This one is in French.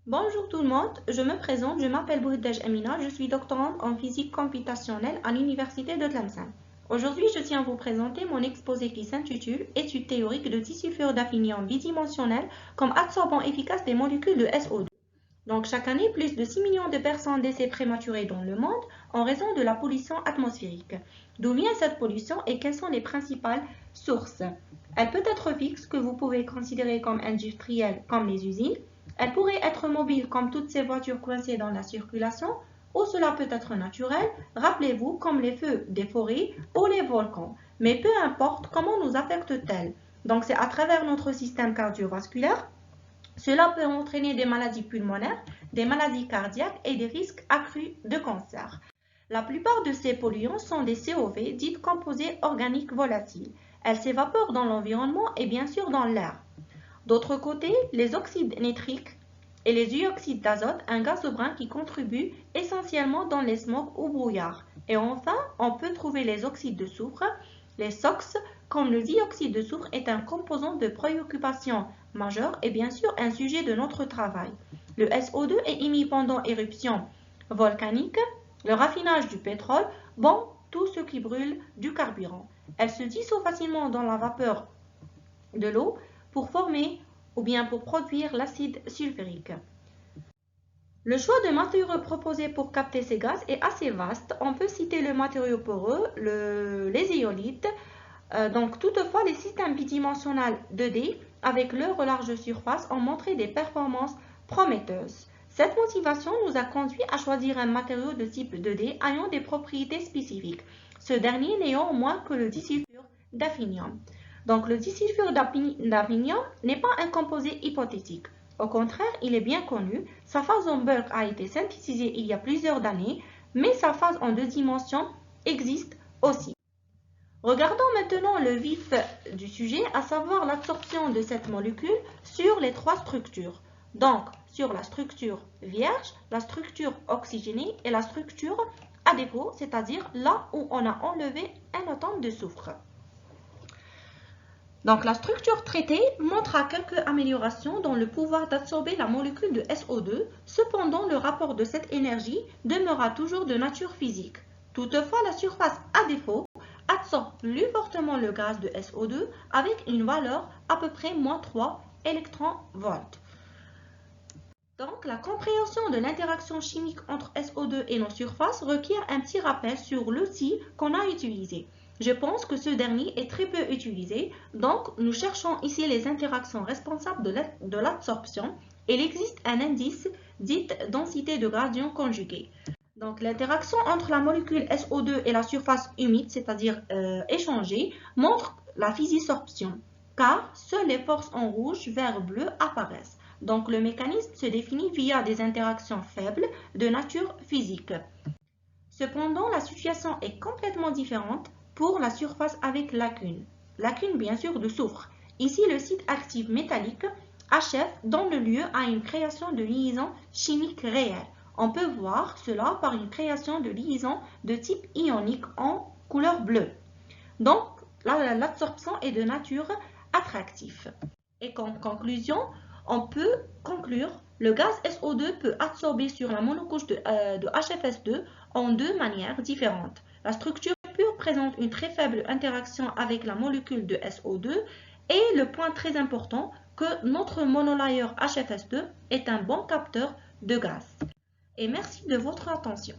Bonjour tout le monde, je me présente, je m'appelle Bouhidaj Amina, je suis doctorante en physique computationnelle à l'université de Tlemcen. Aujourd'hui, je tiens à vous présenter mon exposé qui s'intitule Étude théorique de tissu-fluor d'affinium bidimensionnel comme adsorbant efficace des molécules de SO2. Donc chaque année, plus de 6 millions de personnes décèdent prématurées dans le monde en raison de la pollution atmosphérique. D'où vient cette pollution et quelles sont les principales sources? Elle peut être fixe, que vous pouvez considérer comme industrielle, comme les usines. Elle pourrait être mobile, comme toutes ces voitures coincées dans la circulation, ou cela peut être naturel, rappelez-vous, comme les feux des forêts ou les volcans. Mais peu importe, comment nous affecte-t-elle? Donc c'est à travers notre système cardiovasculaire. Cela peut entraîner des maladies pulmonaires, des maladies cardiaques et des risques accrus de cancer. La plupart de ces polluants sont des COV, dites composés organiques volatiles. Elles s'évaporent dans l'environnement et bien sûr dans l'air. D'autre côté, les oxydes nitriques et les dioxydes d'azote, un gaz brun qui contribue essentiellement dans les smogs ou brouillards. Et enfin, on peut trouver les oxydes de soufre, les SOx, comme le dioxyde de soufre est un composant de préoccupation majeure et bien sûr un sujet de notre travail. Le SO2 est émis pendant éruption volcanique, le raffinage du pétrole, bon, tout ce qui brûle du carburant. Elle se dissout facilement dans la vapeur de l'eau pour former ou bien pour produire l'acide sulfurique. Le choix de matériaux proposés pour capter ces gaz est assez vaste. On peut citer le matériau poreux, les éolites. Toutefois, les systèmes bidimensionnels 2D avec leur large surface ont montré des performances prometteuses. Cette motivation nous a conduit à choisir un matériau de type 2D ayant des propriétés spécifiques. Ce dernier néanmoins que le disulfure d'affinium. Donc le disulfure d'affinium n'est pas un composé hypothétique. Au contraire, il est bien connu. Sa phase en bulk a été synthétisée il y a plusieurs années, mais sa phase en deux dimensions existe aussi. Regardons maintenant le vif du sujet, à savoir l'absorption de cette molécule sur les trois structures. Donc, sur la structure vierge, la structure oxygénée et la structure à défaut, c'est-à-dire là où on a enlevé un atome de soufre. Donc, la structure traitée montrera quelques améliorations dans le pouvoir d'absorber la molécule de SO2. Cependant, le rapport de cette énergie demeurera toujours de nature physique. Toutefois, la surface à défaut absorbe plus fortement le gaz de SO2 avec une valeur à peu près moins 3 électronvolts. Donc, la compréhension de l'interaction chimique entre SO2 et nos surfaces requiert un petit rappel sur l'outil qu'on a utilisé. Je pense que ce dernier est très peu utilisé, donc nous cherchons ici les interactions responsables de l'absorption. Il existe un indice dit densité de gradient conjugué. Donc l'interaction entre la molécule SO2 et la surface humide, c'est-à-dire échangée, montre la physisorption, car seules les forces en rouge, vert, bleu apparaissent. Donc le mécanisme se définit via des interactions faibles de nature physique. Cependant, la situation est complètement différente pour la surface avec lacune. Lacune bien sûr de soufre. Ici, le site actif métallique HF donne le lieu à une création de liaison chimique réelle. On peut voir cela par une création de liaison de type ionique en couleur bleue. Donc, l'absorption est de nature attractive. Et en conclusion, on peut conclure le gaz SO2 peut absorber sur la monocouche de HFS2 en deux manières différentes. La structure pure présente une très faible interaction avec la molécule de SO2 et le point très important que notre monolayer HFS2 est un bon capteur de gaz. Et merci de votre attention.